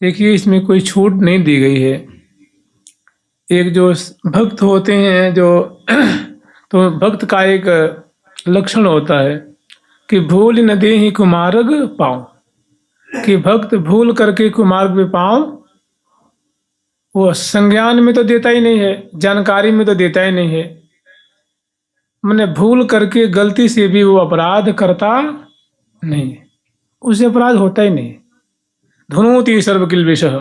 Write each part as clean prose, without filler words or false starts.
देखिए इसमें कोई छूट नहीं दी गई है। एक जो भक्त होते हैं जो तो भक्त का एक लक्षण होता है कि भूल न दे ही कुमार्ग पाओ, कि भक्त भूल करके कुमार्ग पे पाओ, वो संज्ञान में तो देता ही नहीं है, जानकारी में तो देता ही नहीं है। मैंने भूल करके गलती से भी वो अपराध करता नहीं है, उससे अपराध होता ही नहीं। धुनोति सर्व किल्बिषः,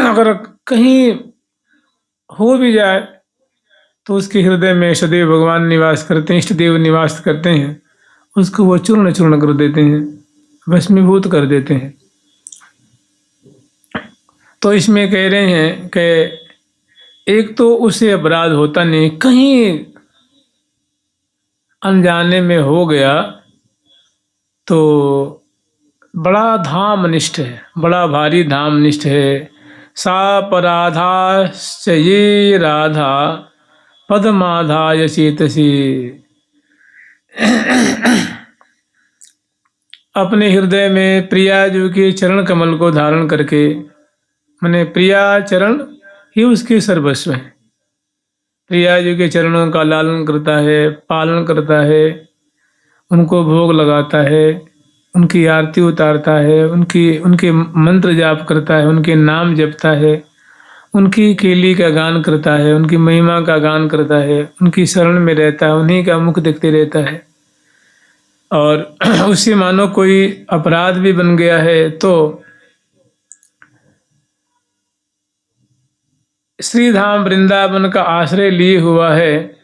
अगर कहीं हो भी जाए तो उसके हृदय में सदैव भगवान निवास करते हैं, इष्ट देव निवास करते हैं, उसको वो चूर्ण चूर्ण कर देते हैं, भस्मीभूत कर देते हैं। तो इसमें कह रहे हैं कि एक तो उससे अपराध होता नहीं, कहीं अनजाने में हो गया तो बड़ा धामनिष्ठ है, बड़ा भारी धामनिष्ठ है। सापराधाश्च ये राधा पदमाधाय चेतसी, अपने हृदय में प्रिया जी के चरण कमल को धारण करके, मैंने प्रिया चरण ही उसके सर्वस्व है, प्रिया जी के चरणों का लालन करता है, पालन करता है, उनको भोग लगाता है, उनकी आरती उतारता है, उनके मंत्र जाप करता है, उनके नाम जपता है, उनकी केली का गान करता है, उनकी महिमा का गान करता है, उनकी शरण में रहता है, उन्हीं का मुख देखते रहता है। और उससे मानो कोई अपराध भी बन गया है तो श्रीधाम वृंदावन का आश्रय लिए हुआ है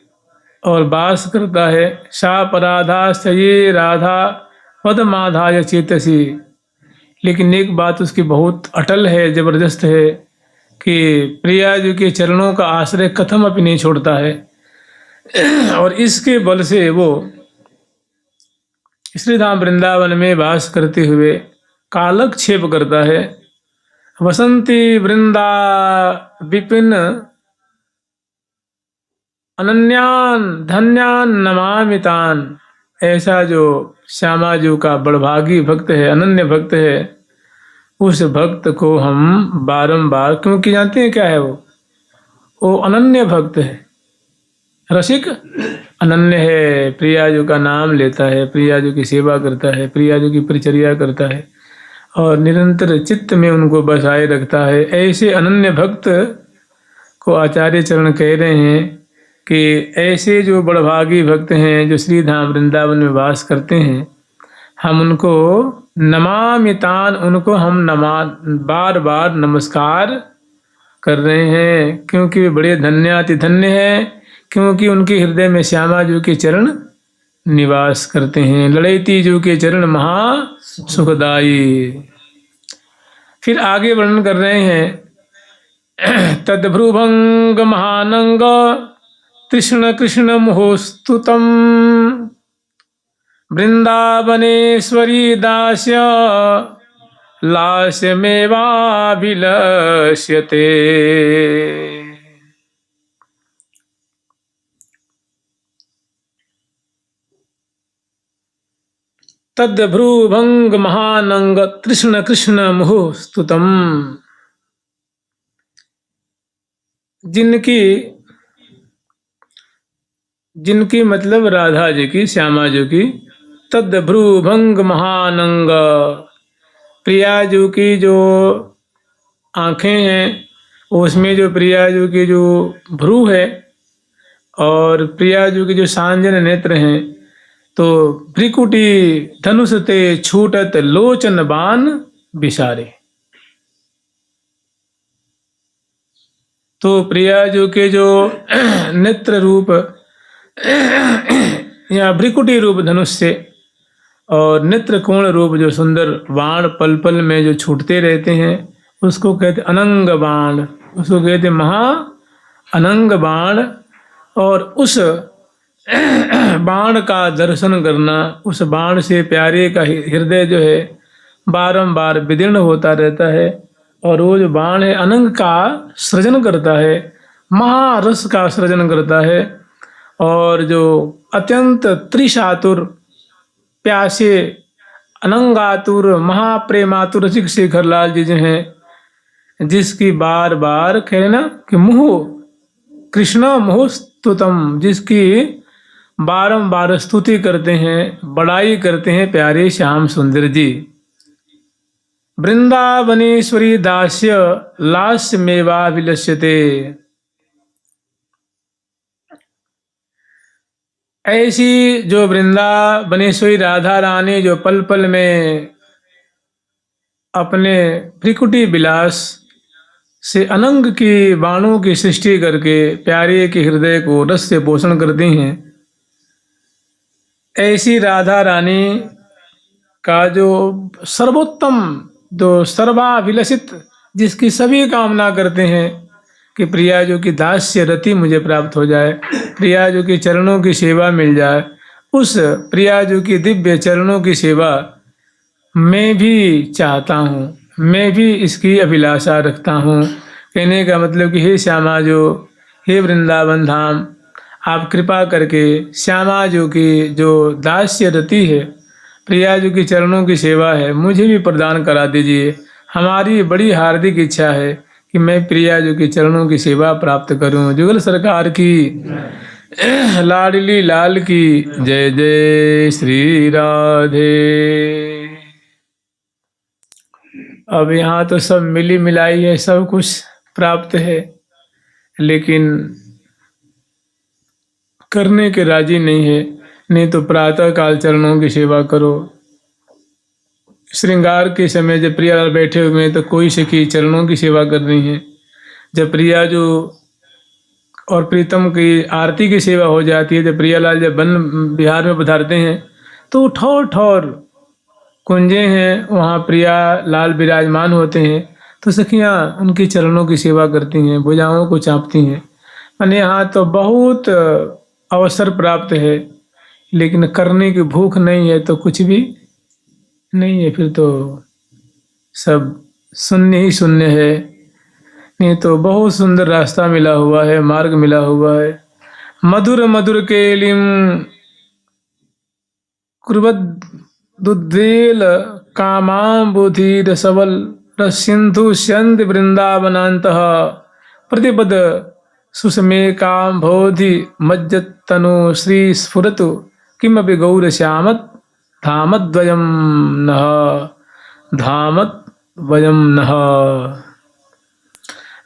और वास करता है। सापराधा ये राधा पदमाधाय चेतसी, लेकिन एक बात उसकी बहुत अटल है, जबरदस्त है कि प्रिया जी के चरणों का आश्रय कथम अपनी नहीं छोड़ता है और इसके बल से वो श्रीधाम वृंदावन में वास करते हुए कालक्षेप करता है। वसंती वृंदा विपिन अनन्यान धन्यान नमामितान, ऐसा जो श्यामा जी का बड़भागी भक्त है, अनन्य भक्त है, उस भक्त को हम बारंबार, क्योंकि जानते हैं क्या है वो अनन्य भक्त है, रसिक अनन्य है, प्रिया जी का नाम लेता है, प्रिया जी की सेवा करता है, प्रिया जी की परिचर्या करता है और निरंतर चित्त में उनको बसाए रखता है। ऐसे अनन्य भक्त को आचार्य चरण कह रहे हैं कि ऐसे जो बड़भागी भक्त हैं जो श्रीधाम वृंदावन में वास करते हैं, हम उनको नमामितान, उनको हम बार बार नमस्कार कर रहे हैं, क्योंकि वे बड़े धन्याति धन्य हैं, क्योंकि उनके हृदय में श्यामा जी के चरण निवास करते हैं। लड़ैती जी के चरण महा सुखदाई। फिर आगे वर्णन कर रहे हैं तद्भ्रुभंग महानंग कृष्ण कृष्ण मुहोस्तुतम वृंदावनेश्वरी दास्य लास्यमेवाभिलष्यते। तद्भ्रुभंग महानंग कृष्ण कृष्ण मुहुस्तुतम, जिनकी मतलब राधा जी की, श्यामा जी की। तद्भ्रुभंग महानंग, प्रिया जी की जो आंखें हैं उसमें जो प्रिया जी की जो भ्रू है और प्रिया जी की जो सांजन नेत्र हैं, तो भ्रिकुटी धनुष ते छूटत लोचन बाण विसारे। तो प्रिया जी के जो नेत्र रूप या भ्रिकुटी रूप धनुष से और नेत्र कोण रूप जो सुंदर बाण पल पल में जो छूटते रहते हैं, उसको कहते अनंग बाण, उसको कहते महा अनंग बाण। और उस बाण का दर्शन करना, उस बाण से प्यारे का हृदय जो है बारंबार विदीर्ण होता रहता है और वो जो बाण है अनंग का सृजन करता है, महारस का सृजन करता है। और जो अत्यंत त्रिशातुर प्यासे अनंगातुर महाप्रेमातुर रसिक शेखर लाल जी जो हैं, जिसकी बार बार कह रहे ना कि मुह कृष्ण मुहुस्तुतम, जिसकी बारंबार स्तुति करते हैं, बड़ाई करते हैं प्यारे श्याम सुंदर जी। वृंदावनेश्वरी दास्य लास्य मेवा विलस्यते। ऐसी जो वृंदावनेश्वरी राधा रानी जो पल पल में अपने त्रिकुटी विलास से अनंग की बाणों की सृष्टि करके प्यारे के हृदय को रस से पोषण करती हैं, ऐसी राधा रानी का जो सर्वोत्तम, जो सर्वाभिलषित, जिसकी सभी कामना करते हैं कि प्रिया जो की दास्य रति मुझे प्राप्त हो जाए, प्रिया जो की चरणों की सेवा मिल जाए, उस प्रिया जो की दिव्य चरणों की सेवा मैं भी चाहता हूँ, मैं भी इसकी अभिलाषा रखता हूँ। कहने का मतलब कि हे श्यामा जो, हे वृंदावन धाम, आप कृपा करके श्यामा जो की जो दास्य रति है, प्रिया जी की चरणों की सेवा है, मुझे भी प्रदान करा दीजिए। हमारी बड़ी हार्दिक इच्छा है कि मैं प्रिया जी की चरणों की सेवा प्राप्त करूं। जुगल सरकार की, लाडली लाल की जय जय श्री राधे। अब यहाँ तो सब मिली मिलाई है, सब कुछ प्राप्त है, लेकिन करने के राजी नहीं है। नहीं तो प्रातः काल चरणों की सेवा करो, श्रृंगार के समय जब प्रियालाल बैठे हुए हैं तो कोई सखी चरणों की सेवा कर रही है। जब प्रिया जो और प्रीतम की आरती की सेवा हो जाती है, जब प्रियालाल जब वन बिहार में पधारते हैं तो ठौर ठौर कुंजे हैं, वहाँ प्रिया लाल विराजमान होते हैं, तो सखियाँ उनकी चरणों की सेवा करती हैं, भुजाओं को चाँपती हैं। मैंने यहाँ तो बहुत अवसर प्राप्त है, लेकिन करने की भूख नहीं है तो कुछ भी नहीं है, फिर तो सब शून्य ही शून्य है। नहीं तो बहुत सुंदर रास्ता मिला हुआ है, मार्ग मिला हुआ है। मधुर मधुर केलिम कुर्वद्दुद्वेल कामाम्बुधि सबल रसिंधु स्यन्ति वृंदावनान्तः प्रतिपद सुषमे काम्भोधि मज्जतनु श्री स्फुरतु किमपि गौरश्यामत् धामद्वयं नः धामद्वयं नः।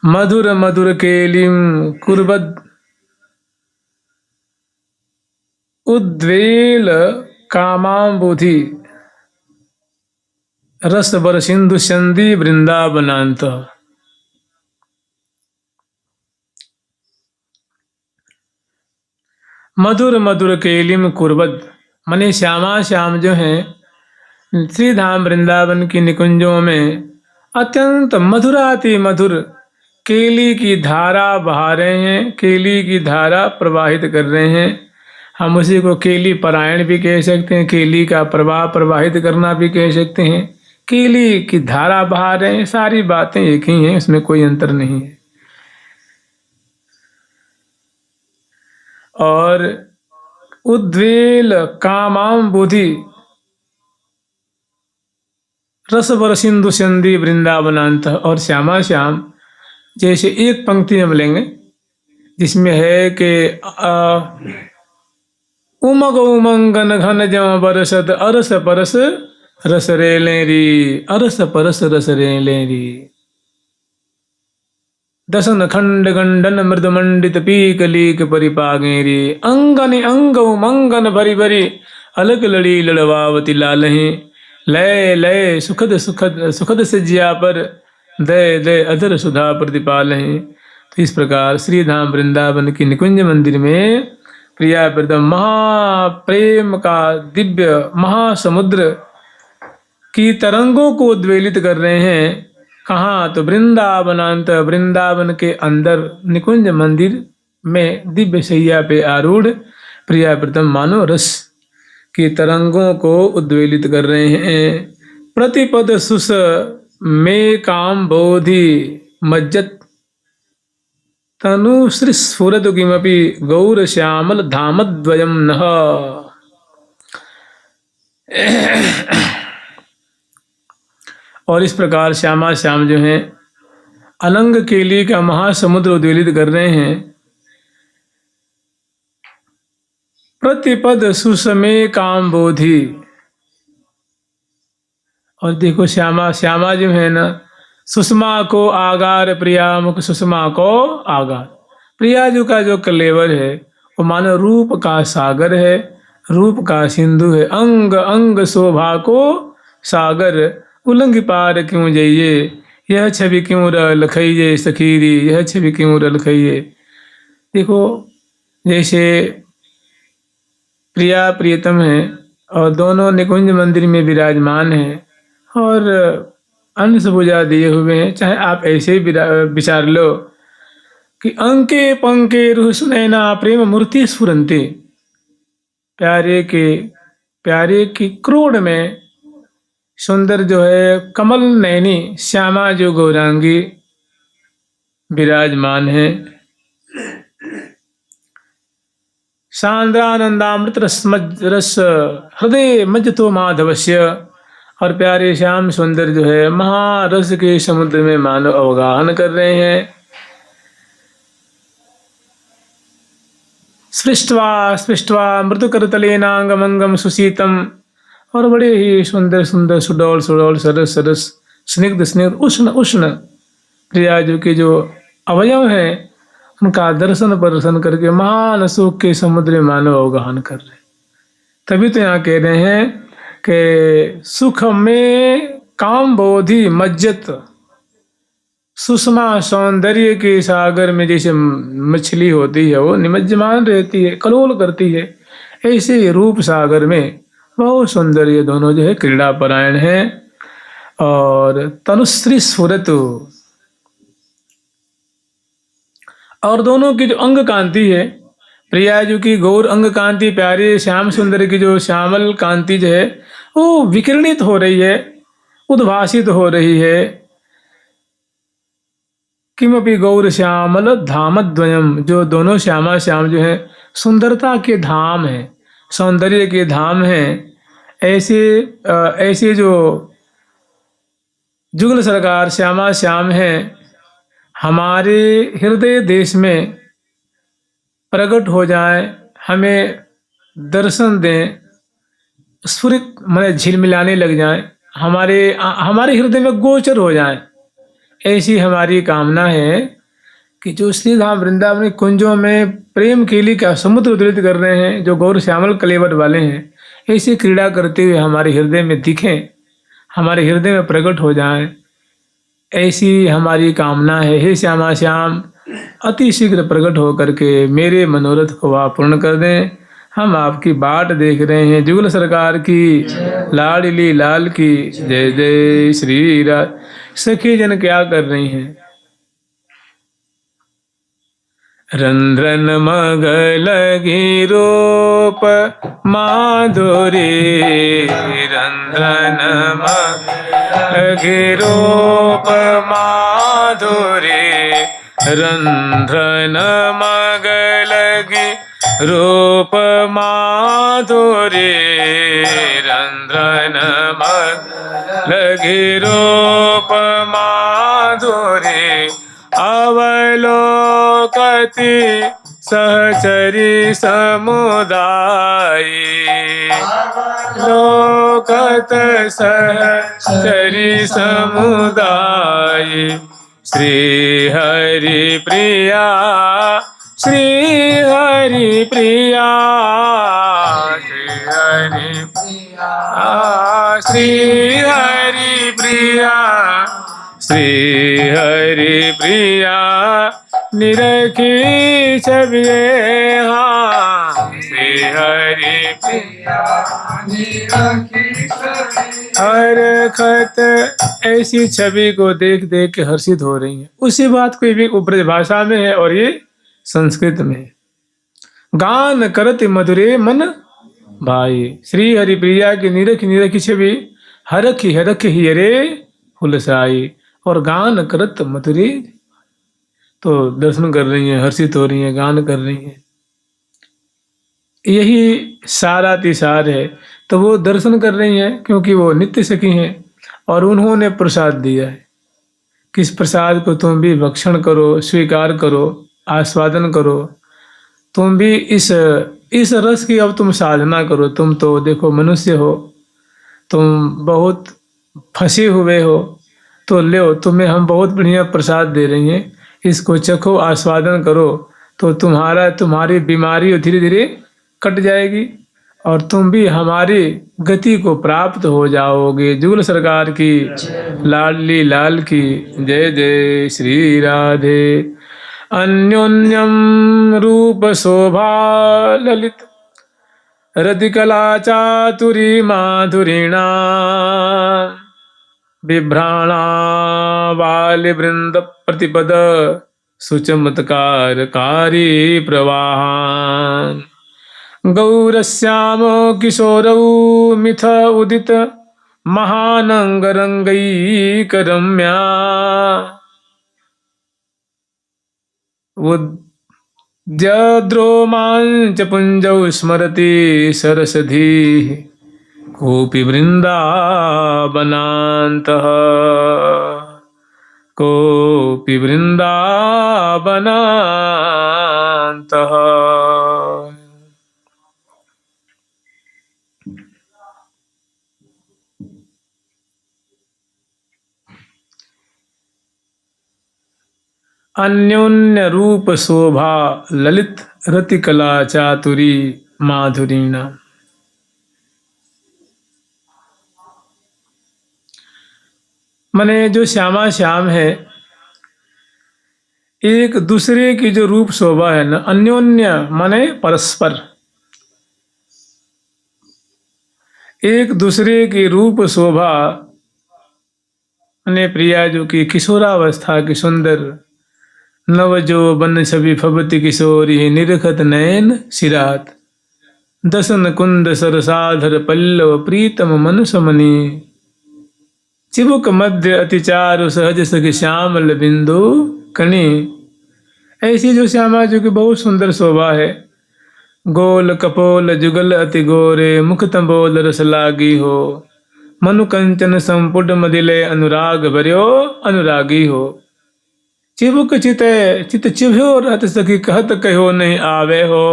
मधुर मधुर केलिम कुर्वद् उद्वेल कामाम्बुधि रस बर सिंधु संधि वृंदावनांत। मधुर मधुर केलिम कुर्वद मने श्यामा श्याम जो हैं श्री धाम वृंदावन की निकुंजों में अत्यंत मधुराति मधुर केली की धारा बहा रहे हैं, केली की धारा प्रवाहित कर रहे हैं। हम उसी को केली परायण भी कह सकते हैं, केली का प्रवाह प्रवाहित करना भी कह सकते हैं। केली की धारा बहा रहे हैं, सारी बातें एक ही हैं, इसमें कोई अंतर नहीं है। और उद्वेल कामाम्बुधि रसवर सिंधु संधि वृंदावनांत। और श्यामा श्याम जैसे एक पंक्ति हम लेंगे जिसमें है कि उमग उमंगन घन जम बरसत अरस परस रस रे लेरी, अरस परस रस रे लेरी। दसन खंड गंडन मृद मंडित पीक लीक परिपागेरी, अंगन अंग उमंगन भरी भरी अलग लड़ी लड़वावती लालही। लय लय सुखद सुखद सुखद सिज्या पर दय दय अधर सुधा प्रतिपाल हैं। तो इस प्रकार श्री धाम वृंदावन की निकुंज मंदिर में प्रिया प्रीतम महाप्रेम का दिव्य महासमुद्र की तरंगों को उद्वेलित कर रहे हैं। कहाँ? तो वृंदावनांत, वृंदावन के अंदर निकुंज मंदिर में दिव्य शैया पे आरूढ़ प्रिया प्रीतम मानो रस की तरंगों को उद्वेलित कर रहे हैं। प्रतिपद सुस में काम बोधि मज्जत तनु श्री स्फुरत किमपि गौर श्यामल धामद्वयम नः। और इस प्रकार श्यामा श्याम जो हैं अलंग केली का महासमुद्र उद्वेलित कर रहे हैं। प्रतिपद सुसमे काम बोधि। और देखो श्यामा, श्यामा जो है ना, सुषमा को आगार प्रिया मुख सुषमा को आगार। प्रिया जी का जो कलेवर है वो मानो रूप का सागर है, रूप का सिंधु है। अंग अंग शोभा को सागर, उलंग पार क्यों जाइए, यह छवि क्यों लखइये सखीरी, यह छवि क्यों लखइये। देखो जैसे प्रिया प्रियतम है और दोनों निकुंज मंदिर में विराजमान हैं और अंश बुझा दिए हुए हैं। चाहे आप ऐसे ही विचार लो कि अंके पंके रूह सुनैना प्रेम मूर्ति स्फुरंती। प्यारे की क्रोड़ में सुंदर जो है कमल नैनी श्यामा जो गौरांगी विराजमान है। सांद्रानंदामृत रस हृदय मज्जतो माधवस्य। और प्यारे श्याम सुंदर जो है महारस के समुद्र में मानव अवगाहन कर रहे हैं। स्पृष्ट्वा स्पृष्ट्वा मृदुकरतलेनांगमंगम सुशीतम। और बड़े ही सुंदर सुंदर सुडौल सुडौल सरस सरस स्निग्ध स्निग्ध उष्ण उष्ण प्रिया जी के जो अवयव हैं उनका दर्शन प्रदर्शन करके महान सुख के समुद्र में मानव अवगाहन कर रहे। तभी तो यहाँ कह रहे हैं कि सुख में काम बोधि मज्जत। सुषमा सौंदर्य के सागर में जैसे मछली होती है वो निमज्जमान रहती है, कलोल करती है, ऐसे रूप सागर में बहुत सुंदर ये दोनों जो है क्रीड़ा परायण है। और तनुश्री स्फुरत, और दोनों की जो अंग कांति है, प्रिया जी की गौर अंग कांति, प्यारे श्याम सुंदर की जो श्यामल कांति जो है वो विकिरणित हो रही है, उद्भासित हो रही है। किमपि गौर श्यामल धामद्वयम, जो दोनों श्यामा श्याम जो है सुंदरता के धाम है, सौंदर्य के धाम है। ऐसे जो जुगल सरकार श्यामा श्याम है हमारे हृदय देश में प्रकट हो जाए, हमें दर्शन दें, स्फुरित मैंने झिलमिलाने लग जाए, हमारे हृदय में गोचर हो जाए। ऐसी हमारी कामना है कि जो श्री धाम वृंदावन कुंजों में प्रेम केली का समुद्र उद्वेलित कर रहे हैं, जो गौर श्यामल कलेवर वाले हैं, ऐसी क्रीड़ा करते हुए हमारे हृदय में दिखें, हमारे हृदय में प्रकट हो जाएं, ऐसी हमारी कामना है। हे श्यामा श्याम अति शीघ्र प्रकट होकर के मेरे मनोरथ को आप पूर्ण कर दें। हम आपकी बाट देख रहे हैं। जुगल सरकार की, लाडली लाल की जय जय श्री राज। सखी जन क्या कर रही हैं? रंध्रन मगल रूप माधुरी, रंध्रन मगल रूप माधुरी, रंध्रन मगल रूप माधुरी, रंध्रन मगल रूप माधुरी। अवलोकति सहचरी समुदायी, लोकत सहचरी समुदायी। श्री हरि प्रिया, श्री हरि प्रिया, श्री हरि प्रिया, श्री हरि प्रिया, श्री हरि प्रिया। निरखी छबिए हाँ, श्री हरि प्रिया निरखी छवि। हर खत ऐसी छवि को देख देख के हर्षित हो रही है। उसी बात को भी ब्रज भाषा में है और ये संस्कृत में। गान करत मधुरे मन भाई, श्री हरि प्रिया की निरखी निरखी छवि, हरखी हरख ही अरे हुलसाई। और गान करत मधुरे, तो दर्शन कर रही हैं, हर्षित हो रही हैं, गान कर रही हैं। यही सारा तिसार है। तो वो दर्शन कर रही हैं क्योंकि वो नित्य सखी हैं और उन्होंने प्रसाद दिया है। किस प्रसाद को तुम भी भक्षण करो, स्वीकार करो, आस्वादन करो। तुम भी इस रस की अब तुम साधना करो। तुम तो देखो मनुष्य हो, तुम बहुत फंसे हुए हो, तो लो, तुम्हें हम बहुत बढ़िया प्रसाद दे रही हैं, इसको चखो, आस्वादन करो, तो तुम्हारी बीमारी धीरे धीरे कट जाएगी और तुम भी हमारी गति को प्राप्त हो जाओगे। जुगल सरकार की, लाडली लाल की जय जय श्री राधे। अन्योन्यम रूप शोभा ललित रतिकला चातुरी माधुरीणा बिभ्राणा वालि वृंद प्रतिपद सुचमत्कारकारी प्रवाहान। गौरश्यामो किशोरौ मिथ उदित महानंगरंगैकरम्या उद्यद्रोमांच पुंजौ स्मरति सरसधीः कोऽपि वृन्दावनान्तः, कोऽपि वृन्दावनान्तः। अन्योन्य रूप शोभा ललित रतिकला चातुरी माधुरीणा। माने जो श्यामा श्याम है, एक दूसरे की जो रूप शोभा है ना, अन्योन्य माने परस्पर, एक दूसरे की रूप शोभा माने प्रिया जो कि किशोरावस्था की सुंदर नव जो बन छवि फबति किशोरी निरखत नयन सिरात दसन कुंद सरसाधर पल्लव प्रीतम मन समनी चिबुक मध्य अतिचारु सहज सखी श्यामल बिंदु कणी। ऐसी जो श्यामा जो कि बहुत सुंदर शोभा है, गोल कपोल जुगल अति गोरे मुख तंबोल रस लागी हो, मनु कंचन संपुट मदिले अनुराग भर्यो अनुरागी हो। चिबुक चित चिभ्यो रहत सखी कहत कहो नहीं आवे हो,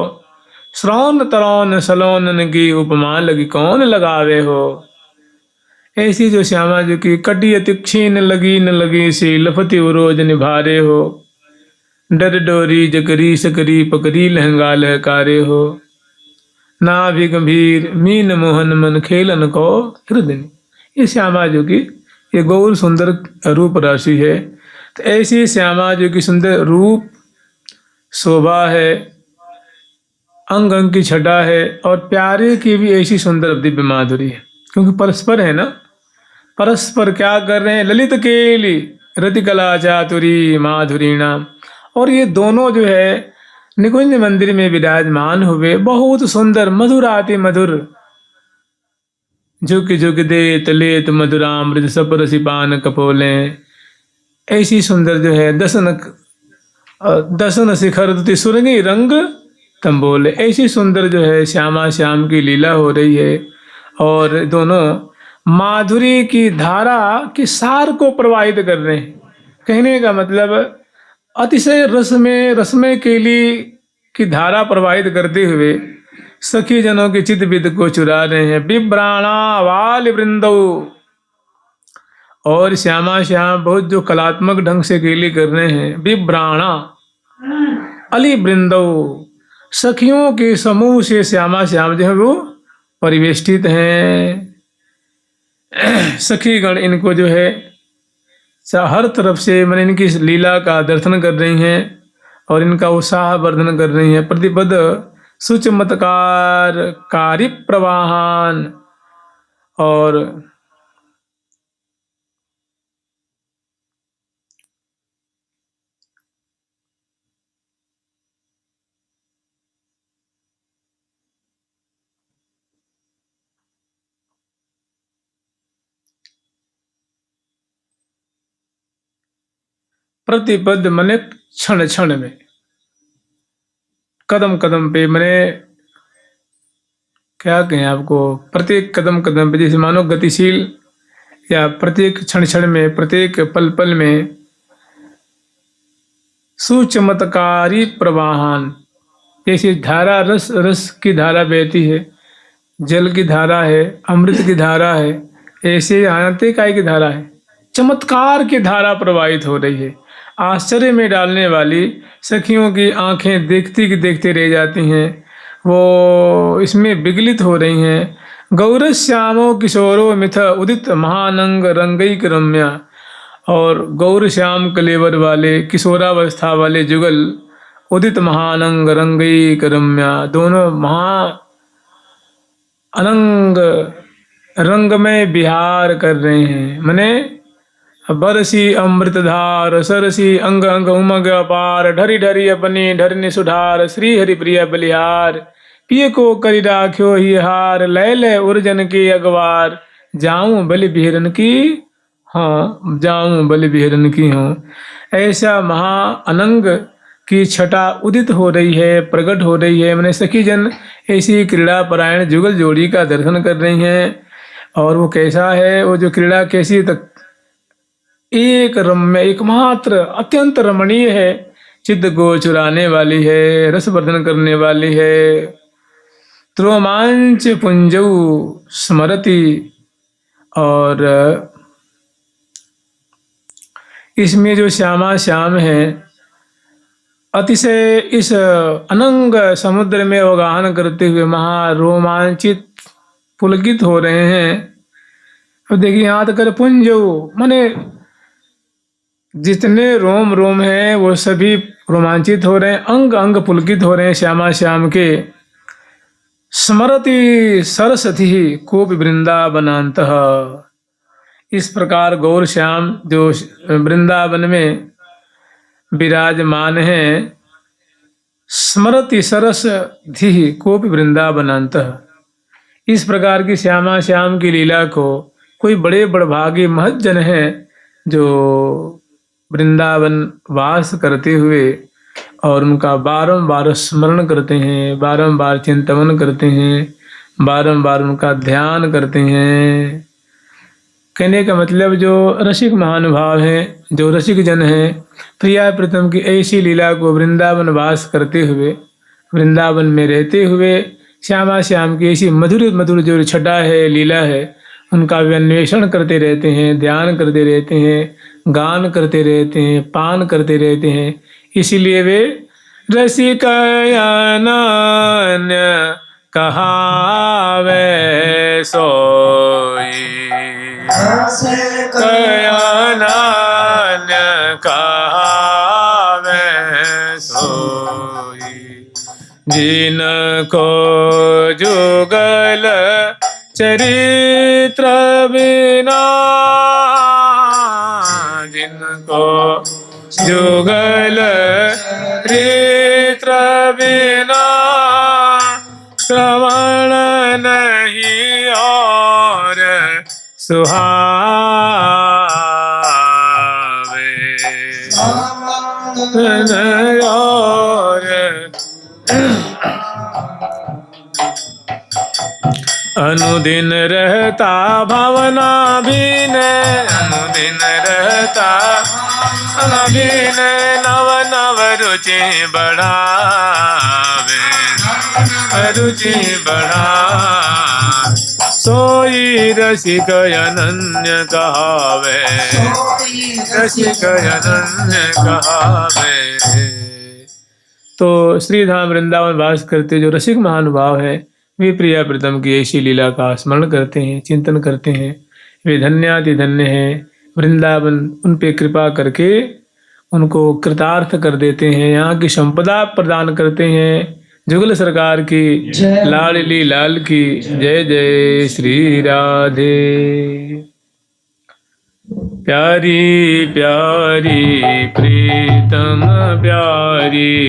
श्रौन तरौन सलोनन की उपमा लगी कौन लगावे हो। ऐसी जो श्यामा जो की कटी अति क्षीण लगी न लगी सी लफती उरोज निभारे हो, डर डोरी जकरी सकरी पकड़ी लहंगा लहकारे हो, ना भी गंभीर मीन मोहन मन खेलन को हृदय। ये श्यामा जो की ये गौर सुंदर रूप राशि है। तो ऐसी श्यामा जो की सुंदर रूप शोभा है, अंग अंग की छटा है, और प्यारे की भी ऐसी सुंदर दिव्य माधुरी है, क्योंकि परस्पर है ना, परस्पर क्या कर रहे हैं, ललित केली रतिकला चातुरी माधुरीणा। और ये दोनों जो है निकुंज मंदिर में विराजमान हुए, बहुत सुंदर मधुराति मधुर झुक झुक देत लेत मधुरामृत सपरसी पान कपोले। ऐसी सुंदर जो है दसन शिखर सुरंगी रंग तंबोले। ऐसी सुंदर जो है श्यामा श्याम की लीला हो रही है, और दोनों माधुरी की धारा के सार को प्रवाहित कर रहे हैं। कहने का मतलब अतिशय रसमय केली की धारा प्रवाहित करते हुए सखी जनों के चित्त विद को चुरा रहे हैं। बिभ्राणा वाल वृंदौ, और श्यामा श्याम बहुत जो कलात्मक ढंग से केली कर रहे हैं। बिभ्राणा अली वृंदौ, सखियों के समूह से श्यामा श्याम जो है वो परिवेष्टित हैं। सखीगण इनको जो है हर तरफ से मैंने इनकी लीला का दर्शन कर रही हैं और इनका उत्साह वर्धन कर रही हैं। प्रतिपद सुचमत्कार कारी प्रवाहान, और प्रतिपद मने क्षण क्षण में, कदम कदम पे, मैंने क्या कहें आपको, प्रत्येक कदम कदम पे, जैसे मानो गतिशील, या प्रत्येक क्षण क्षण में, प्रत्येक पल पल में सुचमत्कारी प्रवाहन, जैसे धारा रस रस की धारा बहती है, जल की धारा है, अमृत की धारा है, ऐसे अनंत काय की धारा है, चमत्कार की धारा प्रवाहित हो रही है। आश्चर्य में डालने वाली सखियों की आंखें देखती की देखते रह जाती हैं, वो इसमें विगलित हो रही हैं। गौरश्यामो किशोरो मिथ उदित महानंग रंगैक रम्या, और गौर श्याम कलेवर वाले किशोरावस्था वाले जुगल उदित महानंग रंगैक रम्या, दोनों महा अनंग रंग में विहार कर रहे हैं। मने बरसी अमृतधार सरसी अंग अंग उमग अपार, ढरी ढरी अपनी ढरनी सुधार, श्री हरि प्रिय बलिहार, पिय को करी राख्यो ही हार, लय लय उर्जन के अगवार, जाऊं बलि बिहरन की, हाँ जाऊं बलि बिहरन की हूँ। ऐसा महा अनंग की छटा उदित हो रही है, प्रकट हो रही है। मैंने सखी जन ऐसी क्रीड़ा परायण जुगल जोड़ी का दर्शन कर रही हैं। और वो कैसा है, वो जो क्रीड़ा कैसी तक एक रम्य एकमात्र अत्यंत रमणीय है, चित्त को चुराने वाली है, रसवर्धन करने वाली है। त्रोमांच पुंजौ स्मरति, और इसमें जो श्यामा श्याम है अतिशय इस अनंग समुद्र में अवगाहन करते हुए महारोमांचित पुलकित हो रहे हैं। अब देखिए यहाँ तक पुंजौ माने जितने रोम रोम हैं वो सभी रोमांचित हो रहे हैं, अंग अंग पुलकित हो रहे हैं श्यामा श्याम के। स्मरति सरस्वती कोपि वृंदावनान्तः, इस प्रकार गौर श्याम जो वृंदावन में विराजमान हैं, स्मरति सरस्वती कोपि वृंदावनान्तः, इस प्रकार की श्यामा श्याम की लीला को कोई बड़े बड़भागी महज्जन हैं जो वृंदावन वास करते हुए और उनका बारंबार स्मरण करते हैं, बारंबार चिंतन करते हैं, बारंबार उनका ध्यान करते हैं। कहने का मतलब जो रसिक महानुभाव हैं, जो रसिक जन हैं, प्रिया प्रीतम की ऐसी लीला को वृंदावन वास करते हुए, वृंदावन में रहते हुए श्यामा श्याम की ऐसी मधुर मधुर जो छटा है, लीला है, उनका वे अन्वेषण करते रहते हैं, ध्यान करते रहते हैं, गान करते रहते हैं, पान करते रहते हैं। इसीलिए वे रसिक अनन्य कहावे सोई, रसिक अनन्य कहावे सोई, जिनको जुगल चरित्र बिना, जिनको जुगल चरित्र बिना श्रवण नहीं और सुहावे, और अनुदिन रहता भावना भीन, अनुदिन रहता भीन, नव नव रुचि बढ़ावे, रुचि बढ़ा, सोई रसिक अनन्य कहावे, रसिक अनन्य कहावे। तो श्रीधाम वृंदावन वास करते जो रसिक महानुभाव है, वे प्रिया प्रीतम की ऐसी लीला का स्मरण करते हैं, चिंतन करते हैं। वे धन्याति धन्य हैं। वृंदावन उन पे कृपा करके उनको कृतार्थ कर देते हैं, यहाँ की संपदा प्रदान करते हैं। जुगल सरकार की, लाडली लाल की जय जय श्री राधे। प्यारी प्यारी प्रीतम प्यारी।